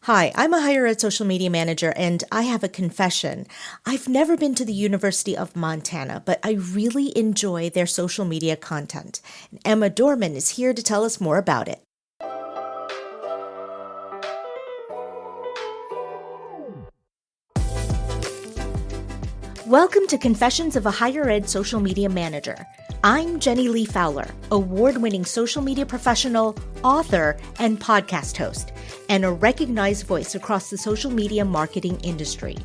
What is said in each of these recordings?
Hi, I'm a higher ed social media manager, and I have a confession. I've never been to the University of Montana, but I really enjoy their social media content. And Emma Dorman is here to tell us more about it. Welcome to Confessions of a Higher Ed Social Media Manager. I'm Jenny Li Fowler, award-winning social media professional, author, and podcast host, and a recognized voice across the social media marketing industry.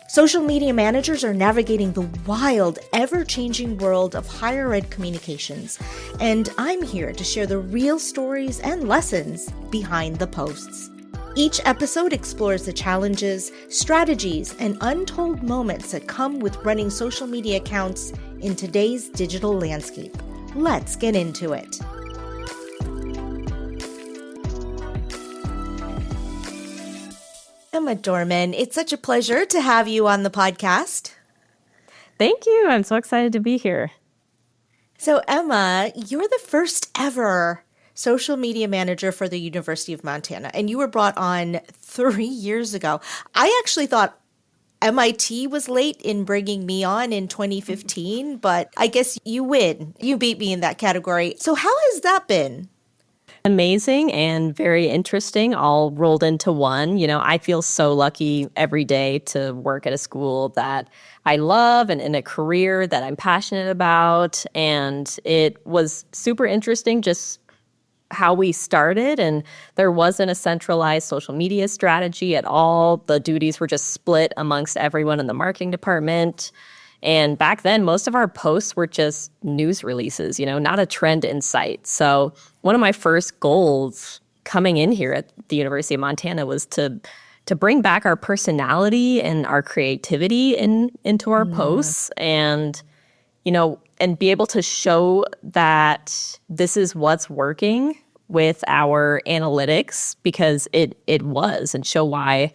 Social media managers are navigating the wild, ever-changing world of higher ed communications, and I'm here to share the real stories and lessons behind the posts. Each episode explores the challenges, strategies, and untold moments that come with running social media accounts in today's digital landscape. Let's get into it. Emma Dorman, it's such a pleasure to have you on the podcast. Thank you. I'm so excited to be here. So Emma, you're the first ever social media manager for the University of Montana, and you were brought on 3 years ago. I actually thought MIT was late in bringing me on in 2015, but I guess you win. You beat me in that category. So how has that been? Amazing and very interesting, all rolled into one. I feel so lucky every day to work at a school that I love and in a career that I'm passionate about. And it was super interesting just how we started, and there wasn't a centralized social media strategy at all. The duties were just split amongst everyone in the marketing department. And back then, most of our posts were just news releases, not a trend in sight. So one of my first goals coming in here at the University of Montana was to bring back our personality and our creativity into our posts, and and be able to show that this is what's working with our analytics, because it was, and show why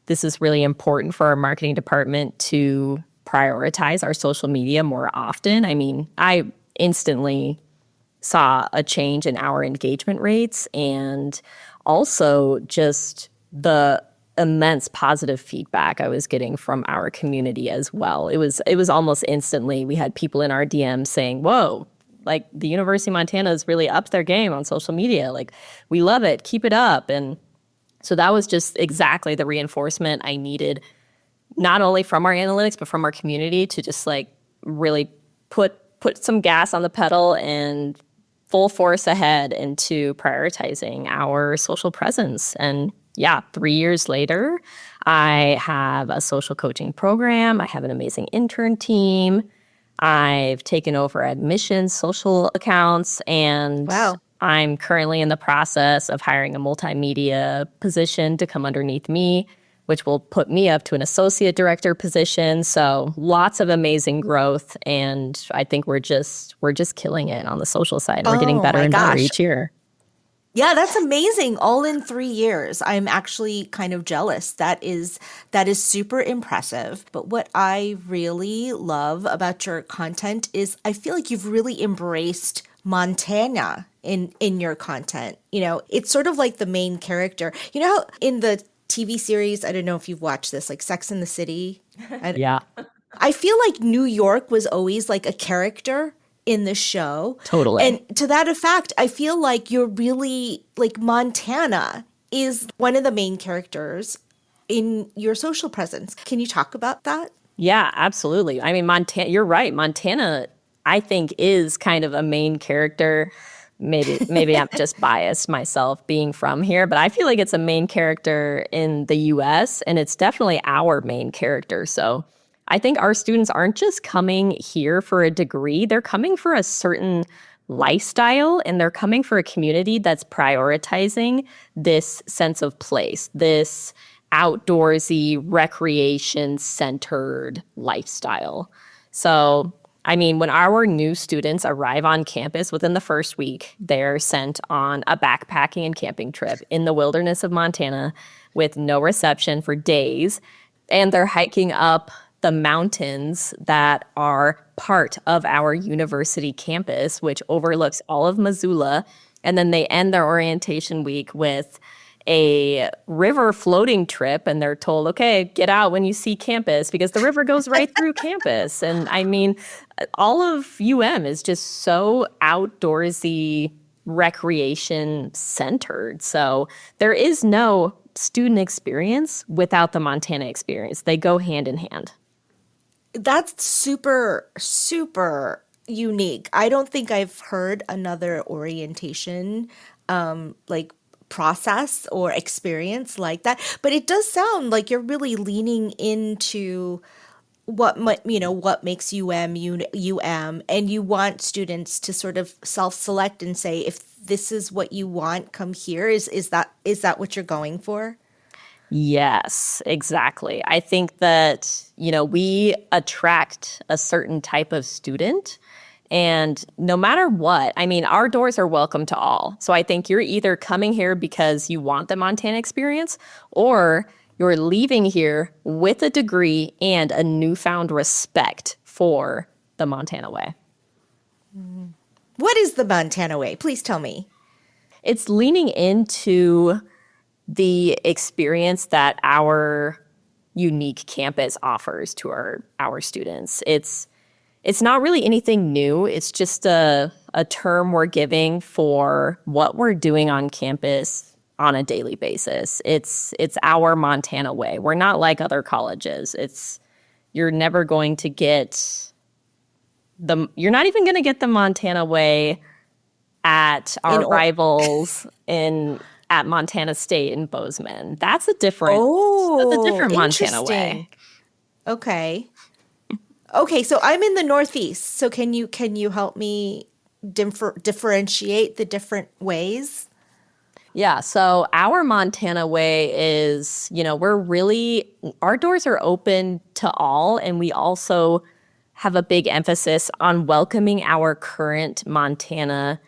this is really important for our marketing department to prioritize our social media more often. I mean, I instantly saw a change in our engagement rates, and also just the immense positive feedback I was getting from our community as well. It was almost instantly. We had people in our DMs saying, "Whoa, like the University of Montana has really upped their game on social media. Like, we love it. Keep it up." And so that was just exactly the reinforcement I needed, not only from our analytics, but from our community, to just like really put some gas on the pedal and full force ahead into prioritizing our social presence. And yeah, 3 years later, I have a social coaching program. I have an amazing intern team. I've taken over admissions social accounts, and Wow. I'm currently in the process of hiring a multimedia position to come underneath me, which will put me up to an associate director position. So lots of amazing growth, and I think we're just killing it on the social side. We're getting better and better each year. Yeah, that's amazing. All in 3 years. I'm actually kind of jealous. That is super impressive. But what I really love about your content is I feel like you've really embraced Montana in your content. It's sort of like the main character. You know how in the TV series, I don't know if you've watched this, like Sex and the City? Yeah, I feel like New York was always like a character in the show. totally. And to that effect, I feel like you're really, like, Montana is one of the main characters in your social presence. Can you talk about that? Yeah, absolutely. I mean, Montana, you're right. Montana, I think, is kind of a main character. Maybe I'm just biased myself being from here, but I feel like it's a main character in the US, and it's definitely our main character. So I think our students aren't just coming here for a degree. They're coming for a certain lifestyle, and they're coming for a community that's prioritizing this sense of place, this outdoorsy, recreation-centered lifestyle. So, I mean, when our new students arrive on campus within the first week, they're sent on a backpacking and camping trip in the wilderness of Montana with no reception for days, and they're hiking up the mountains that are part of our university campus, which overlooks all of Missoula. And then they end their orientation week with a river floating trip and they're told, okay, get out when you see campus because the river goes right through campus. And I mean, all of UM is just so outdoorsy, recreation centered. So there is no student experience without the Montana experience. They go hand in hand. That's super, super unique. I don't think I've heard another orientation like process or experience like that. But it does sound like you're really leaning into what makes UM, and you want students to sort of self-select and say, if this is what you want, come here. Is that what you're going for? Yes, exactly. I think that, we attract a certain type of student. And no matter what, I mean, our doors are welcome to all. So I think you're either coming here because you want the Montana experience, or you're leaving here with a degree and a newfound respect for the Montana way. What is the Montana way? Please tell me. It's leaning into the experience that our unique campus offers to our students. It's not really anything new. It's just a term we're giving for what we're doing on campus on a daily basis. It's our Montana way. We're not like other colleges. You're never going to get you're not even going to get the Montana way at our rivals at Montana State in Bozeman. That's a different Montana way. Okay. Okay, so I'm in the Northeast. So can you help me differentiate the different ways? Yeah, so our Montana way is, our doors are open to all, and we also have a big emphasis on welcoming our current Montana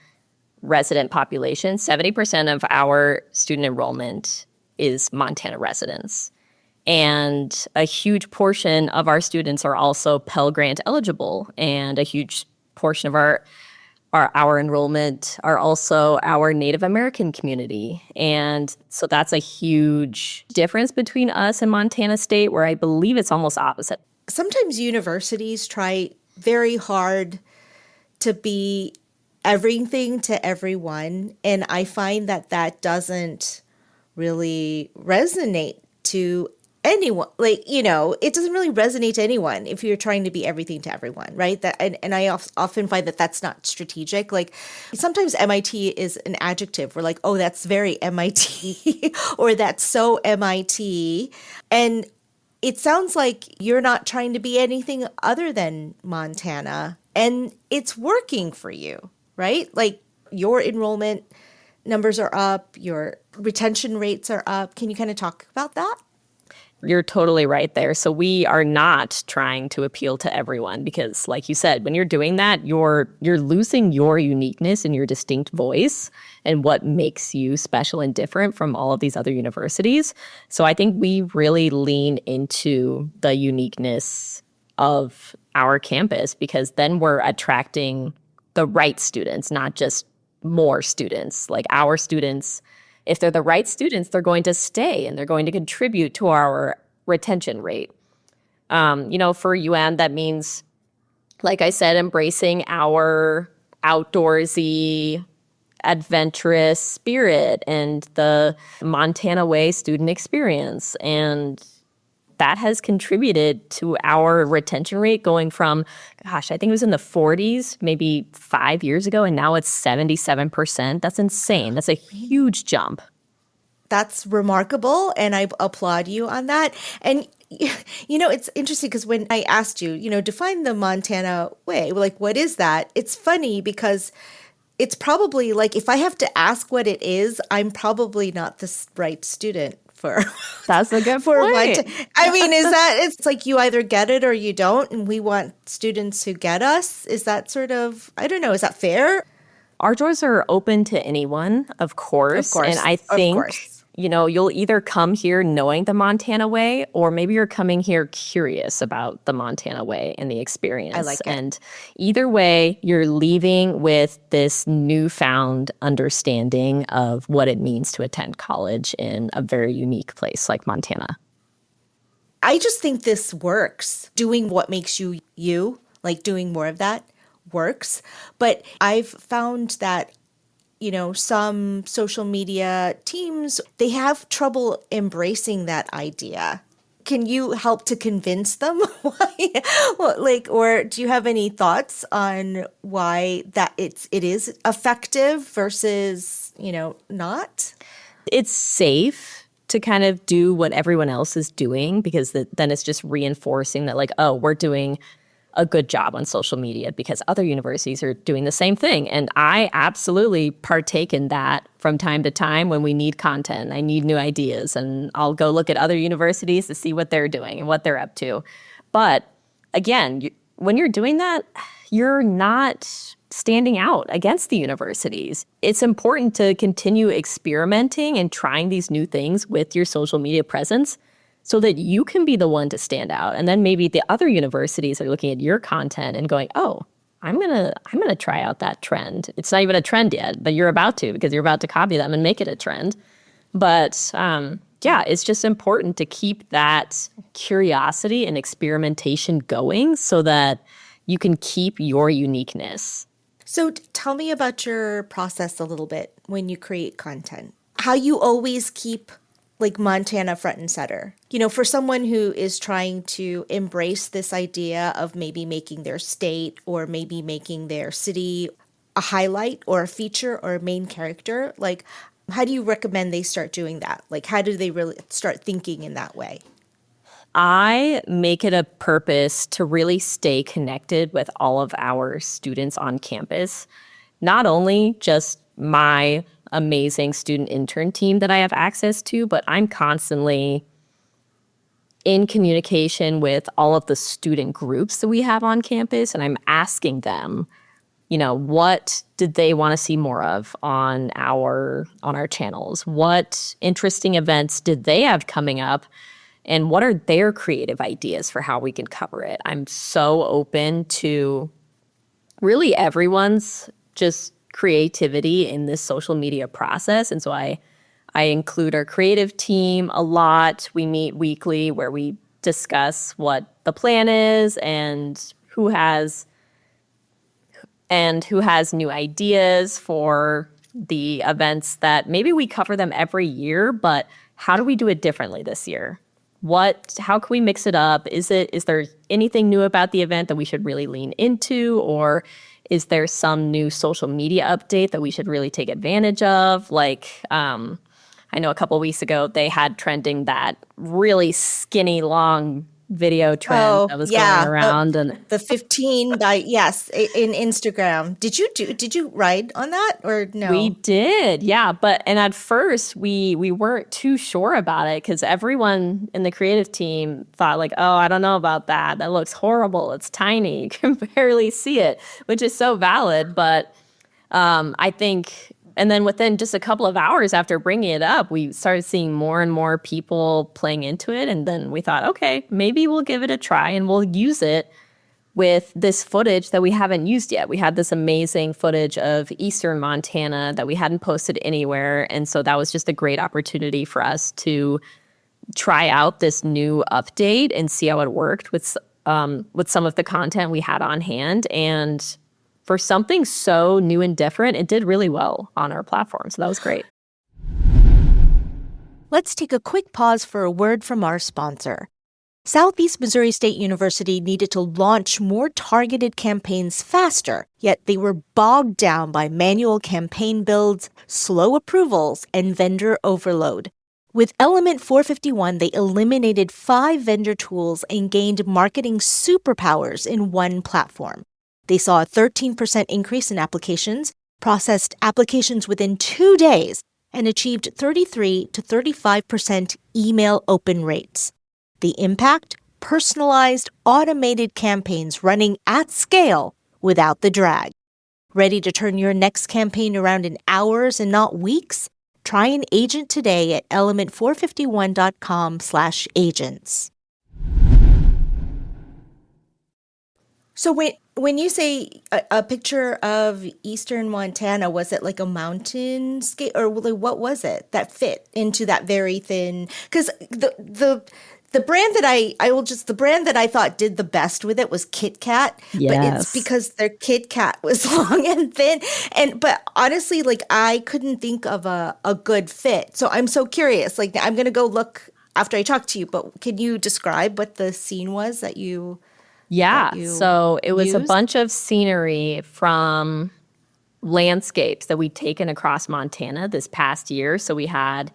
resident population. 70% of our student enrollment is Montana residents. And a huge portion of our students are also Pell Grant eligible, and a huge portion of our enrollment are also our Native American community. And so that's a huge difference between us and Montana State, where I believe it's almost opposite. Sometimes universities try very hard to be everything to everyone, and I find that doesn't really resonate to anyone. It doesn't really resonate to anyone if you're trying to be everything to everyone, right? And I often find that that's not strategic. Like, sometimes MIT is an adjective. We're like, oh, that's very MIT or that's so MIT. And it sounds like you're not trying to be anything other than Montana, and it's working for you, right? Like, your enrollment numbers are up, your retention rates are up. Can you kind of talk about that? You're totally right there. So we are not trying to appeal to everyone because, like you said, when you're doing that, you're losing your uniqueness and your distinct voice and what makes you special and different from all of these other universities. So I think we really lean into the uniqueness of our campus because then we're attracting the right students, not just more students. Like, our students, if they're the right students, they're going to stay and they're going to contribute to our retention rate. For UM, that means, like I said, embracing our outdoorsy, adventurous spirit and the Montana Way student experience. And that has contributed to our retention rate going from, I think it was in the 40s, maybe 5 years ago, and now it's 77%. That's insane. That's a huge jump. That's remarkable, and I applaud you on that. And, it's interesting because when I asked you, define the Montana way, like, what is that? It's funny because it's probably like, if I have to ask what it is, I'm probably not the right student for. That's a good point. I mean, it's like you either get it or you don't, and we want students who get us. Is that sort of, I don't know, is that fair? Our doors are open to anyone, of course. And I think you'll either come here knowing the Montana way, or maybe you're coming here curious about the Montana way and the experience. I like it. And either way, you're leaving with this newfound understanding of what it means to attend college in a very unique place like Montana. I just think this works. Doing what makes you you, like doing more of that works. But I've found that some social media teams, they have trouble embracing that idea. Can you help to convince them why? Or do you have any thoughts on why that it is effective versus, not? It's safe to kind of do what everyone else is doing, because then it's just reinforcing that, like, oh, we're doing a good job on social media because other universities are doing the same thing. And I absolutely partake in that from time to time when we need content. I need new ideas, and I'll go look at other universities to see what they're doing and what they're up to. But again, when you're doing that, you're not standing out against the universities. It's important to continue experimenting and trying these new things with your social media presence, so that you can be the one to stand out. And then maybe the other universities are looking at your content and going, oh, I'm gonna try out that trend. It's not even a trend yet, but you're about to, because you're about to copy them and make it a trend. But it's just important to keep that curiosity and experimentation going so that you can keep your uniqueness. So tell me about your process a little bit when you create content. How you always keep Montana front and center. For someone who is trying to embrace this idea of maybe making their state or maybe making their city a highlight or a feature or a main character, how do you recommend they start doing that? How do they really start thinking in that way? I make it a purpose to really stay connected with all of our students on campus, not only just my amazing student intern team that I have access to, but I'm constantly in communication with all of the student groups that we have on campus, and I'm asking them, what did they want to see more of on our channels? What interesting events did they have coming up? And what are their creative ideas for how we can cover it? I'm so open to really everyone's just creativity in this social media process. And so I include our creative team a lot. We meet weekly where we discuss what the plan is and who has new ideas for the events that maybe we cover them every year, but how do we do it differently this year? How can we mix it up? Is there anything new about the event that we should really lean into, or is there some new social media update that we should really take advantage of? I know a couple of weeks ago, they had trending that really skinny, long video trend that was going around. And the 15 by, yes, in Instagram. Did you ride on that or no? We did, yeah. And at first, we weren't too sure about it because everyone in the creative team thought oh, I don't know about that. That looks horrible. It's tiny. You can barely see it, which is so valid. But I think... And then within just a couple of hours after bringing it up, we started seeing more and more people playing into it. And then we thought, okay, maybe we'll give it a try and we'll use it with this footage that we haven't used yet. We had this amazing footage of Eastern Montana that we hadn't posted anywhere. And so that was just a great opportunity for us to try out this new update and see how it worked with some of the content we had on hand. And for something so new and different, it did really well on our platform. So that was great. Let's take a quick pause for a word from our sponsor. Southeast Missouri State University needed to launch more targeted campaigns faster, yet they were bogged down by manual campaign builds, slow approvals, and vendor overload. With Element 451, they eliminated 5 vendor tools and gained marketing superpowers in one platform. They saw a 13% increase in applications, processed applications within 2 days, and achieved 33 to 35% email open rates. The impact? Personalized, automated campaigns running at scale without the drag. Ready to turn your next campaign around in hours and not weeks? Try an agent today at element451.com/agents. So when you say a picture of Eastern Montana, was it like a mountain scape, or like what was it that fit into that very thin? Because the brand that the brand that I thought did the best with it was Kit Kat, but it's Yes. because their Kit Kat was long and thin, but honestly, like I couldn't think of a good fit. So I'm so curious. Like I'm gonna go look after I talk to you, but can you describe what the scene was that Yeah. you So it was a used? bunch of scenery from landscapes that we'd taken across Montana this past year. So we had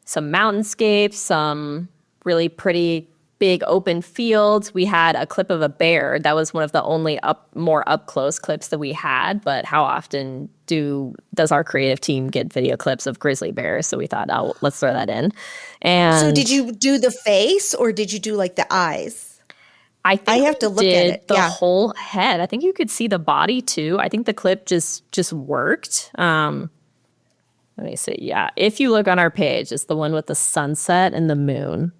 some mountainscapes, some really pretty big open fields. We had a clip of a bear. That was one of the only more up close clips that we had. But how often does our creative team get video clips of grizzly bears? So we thought, oh, let's throw that in. So did And you do the face or did you do like the eyes? I I think have to we look at did it. the Yeah. whole head. I think you could see the body too. I think the clip just worked. Let me see. Yeah, if you look on our page, it's the one with the sunset and the moon.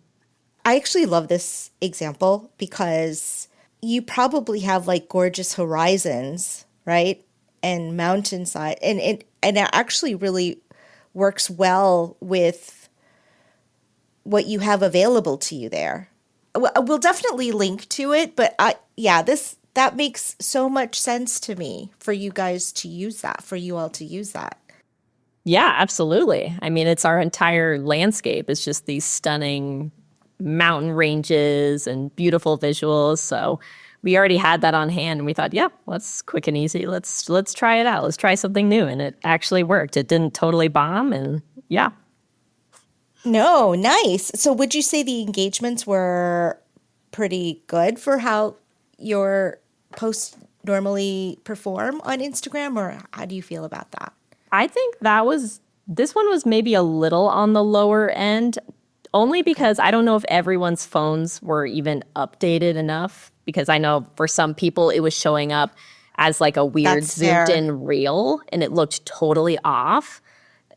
I actually love this example because you probably have like gorgeous horizons, right? And mountainside. And it actually really works well with what you have available to you there. We'll definitely link to it, but that makes so much sense to me for you guys to use that, for you all to use that. Yeah, absolutely. I mean, it's our entire landscape. It's just these stunning mountain ranges and beautiful visuals. So we already had that on hand, and we thought, yeah, let's quick and easy. Let's try it out. Let's try something new, and it actually worked. It didn't totally bomb, and yeah. No, nice. So would you say the engagements were pretty good for how your posts normally perform on Instagram, or how do you feel about that? I think this one was maybe a little on the lower end, only Okay. because I don't know if everyone's phones were even updated enough. Because I know for some people it was showing up as like a weird That's zoomed fair. in reel and it looked totally off.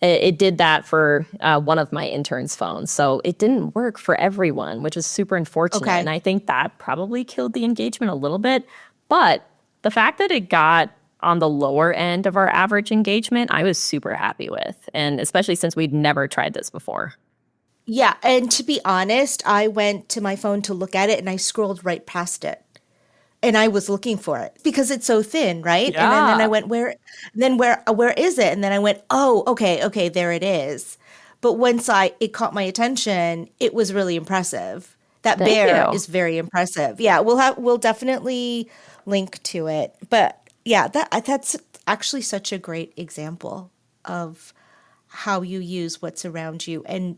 It did that for one of my interns' phones. So it didn't work for everyone, which is super unfortunate. And Okay. I think that probably killed the engagement a little bit. But the fact that it got on the lower end of our average engagement, I was super happy with. And especially since we'd never tried this before. Yeah, and to be honest, I went to my phone to look at it and I scrolled right past it. And I was looking for it because it's so thin, right? And then I Yeah. went, where is it? And then I went, oh, okay, there it is. But once it caught my attention, it was really impressive. That Thank bear you. is very impressive. Yeah, we'll definitely link to it. But yeah, that's actually such a great example of how you use what's around you and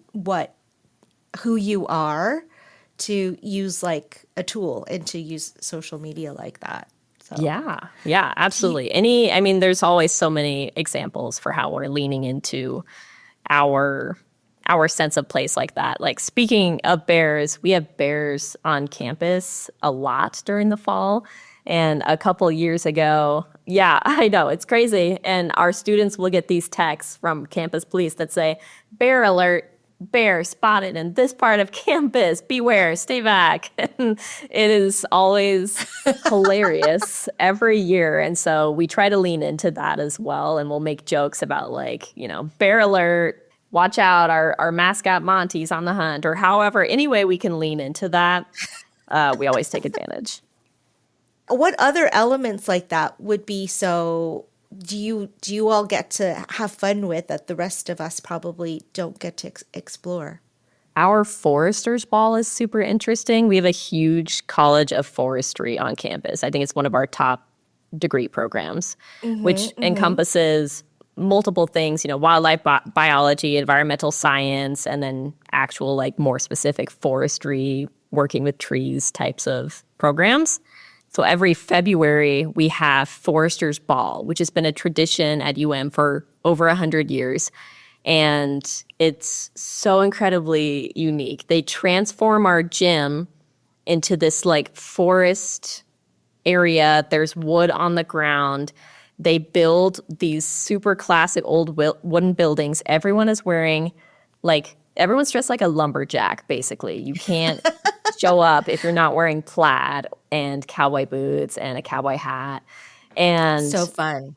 who you are to use like a tool and to use social media like that. So, Yeah. Yeah, do you, absolutely. I mean, there's always so many examples for how we're leaning into our our sense of place like that. Like speaking of bears, we have bears on campus a lot during the fall. And a couple years ago, yeah, I know, it's crazy. And our students will get these texts from campus police that say, bear alert, bear spotted in this part of campus, beware, stay back. And it is always hilarious every year. And so we try to lean into that as well. And we'll make jokes about, like, bear alert, watch out, our mascot Monty's on the hunt, or however, any way we can lean into that, we always take advantage. what other elements like that would be so do you all get to have fun with that the rest of us probably don't get to explore? Our Foresters Ball is super interesting. We have a huge College of Forestry on campus. I think it's one of our top degree programs, which Mm-hmm. encompasses multiple things, wildlife biology, environmental science, and then actual, like, more specific forestry, working with trees types of programs. So every February, we have Foresters Ball, which has been a tradition at UM for over 100 years. And it's so incredibly unique. They transform our gym into this like forest area. There's wood on the ground. They build these super classic old wooden buildings. Everyone is wearing, like, everyone's dressed like a lumberjack, basically. You can't show up if you're not wearing plaid and cowboy boots and a cowboy hat. And So fun.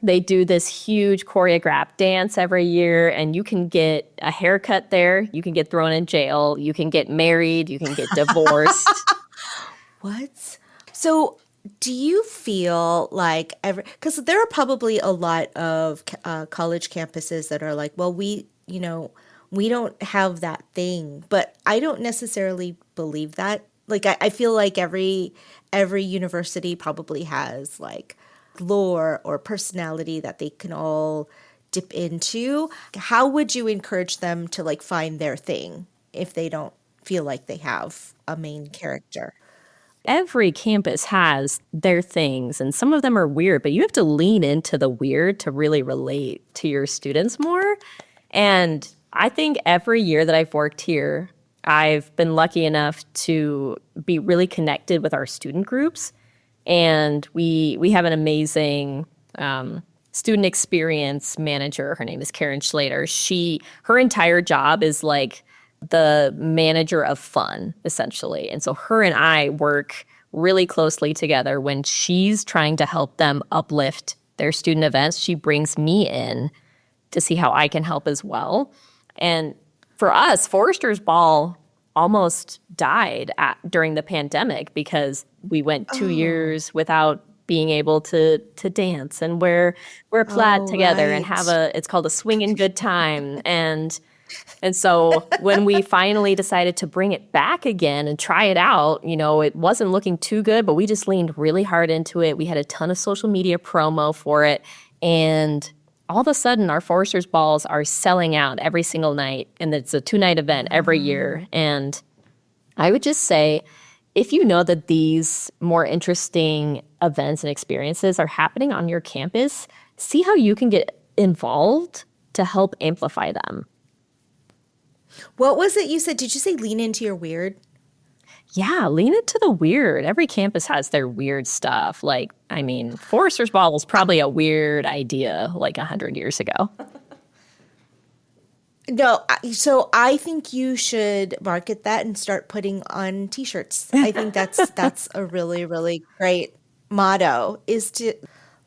they do this huge choreographed dance every year, and you can get a haircut there. You can get thrown in jail. You can get married. You can get divorced. What? So, do you feel like because there are probably a lot of college campuses that are like, well, we don't have that thing, but I don't necessarily believe that. Like, I feel like every university probably has like lore or personality that they can all dip into. How would you encourage them to like find their thing if they don't feel like they have a main character? Every campus has their things, and some of them are weird, but you have to lean into the weird to really relate to your students more. And I think every year that I've worked here, I've been lucky enough to be really connected with our student groups. And we have an amazing student experience manager. Her name is Karen Schlater. Her entire job is like the manager of fun, essentially. And so her and I work really closely together. When she's trying to help them uplift their student events, she brings me in to see how I can help as well. And for us, Forrester's Ball almost died during the pandemic because we went 2 years without being able to dance and wear plaid together and have it's called a swinging good time. And so when we finally decided to bring it back again and try it out, it wasn't looking too good, but we just leaned really hard into it. We had a ton of social media promo for it. And all of a sudden, our Forrester's Balls are selling out every single night. And it's a 2-night event every year. And I would just say, if you know that these more interesting events and experiences are happening on your campus, see how you can get involved to help amplify them. What was it you said? Did you say lean into your weird? Yeah, lean into the weird. Every campus has their weird stuff. Like, I mean, Forrester's Ball was probably a weird idea like 100 years ago. No, so I think you should market that and start putting on T-shirts. I think that's a really, really great motto, is to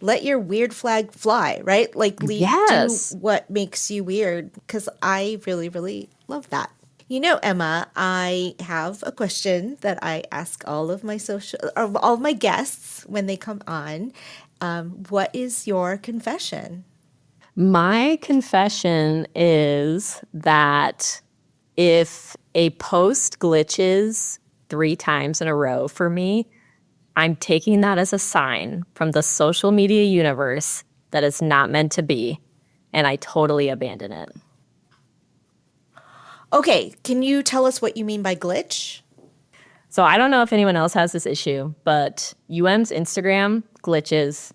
let your weird flag fly, right? Like, Yes. do what makes you weird, because I really, really love that. Emma, I have a question that I ask all of my guests when they come on. What is your confession? My confession is that if a post glitches 3 times in a row for me, I'm taking that as a sign from the social media universe that it's not meant to be, and I totally abandon it. Okay, can you tell us what you mean by glitch? So I don't know if anyone else has this issue, but UM's Instagram glitches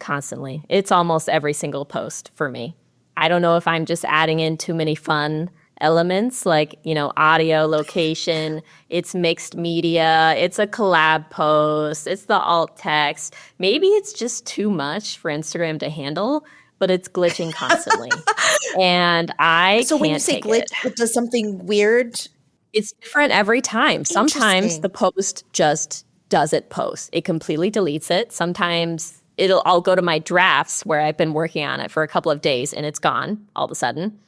constantly. It's almost every single post for me. I don't know if I'm just adding in too many fun elements like, audio, location, it's mixed media, it's a collab post, it's the alt text. Maybe it's just too much for Instagram to handle, but it's glitching constantly. And I So when you can't say take glitch, it. it does something weird. It's different every time. Sometimes Interesting. the post just doesn't post. It completely deletes it. Sometimes I'll go to my drafts where I've been working on it for a couple of days and it's gone all of a sudden.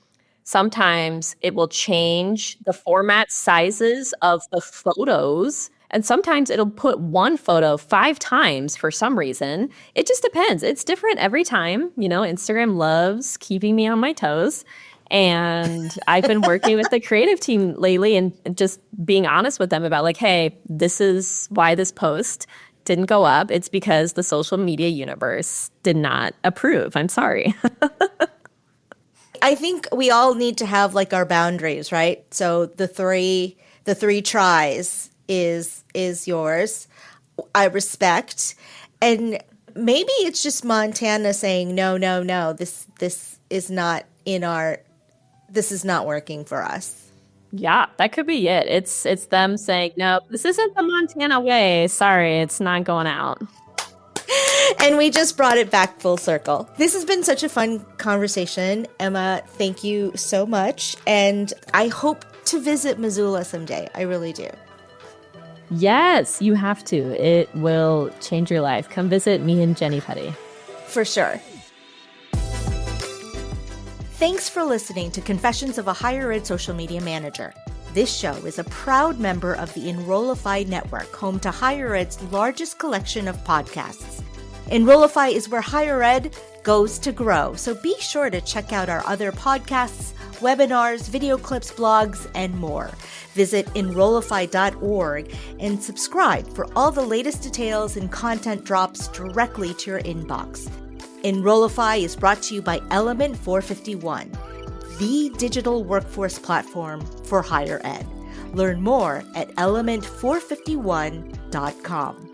Sometimes it will change the format sizes of the photos. And sometimes it'll put one photo 5 times for some reason. It just depends. It's different every time. Instagram loves keeping me on my toes. And I've been working with the creative team lately and just being honest with them about like, hey, this is why this post didn't go up. It's because the social media universe did not approve. I'm sorry. I think we all need to have like our boundaries, right? So the three tries is yours. I respect. And maybe it's just Montana saying, no, this is not this is not working for us. Yeah, that could be it. It's them saying, no, this isn't the Montana way. Sorry, it's not going out. And we just brought it back full circle. This has been such a fun conversation. Emma, thank you so much. And I hope to visit Missoula someday. I really do. Yes, you have to. It will change your life. Come visit me and Jenny Petty. For sure. Thanks for listening to Confessions of a Higher Ed Social Media Manager. This show is a proud member of the Enrollify network, home to Higher Ed's largest collection of podcasts. Enrollify is where higher ed goes to grow, so be sure to check out our other podcasts, webinars, video clips, blogs, and more. Visit Enrollify.org and subscribe for all the latest details and content drops directly to your inbox. Enrollify is brought to you by Element 451, the digital workforce platform for higher ed. Learn more at element451.com.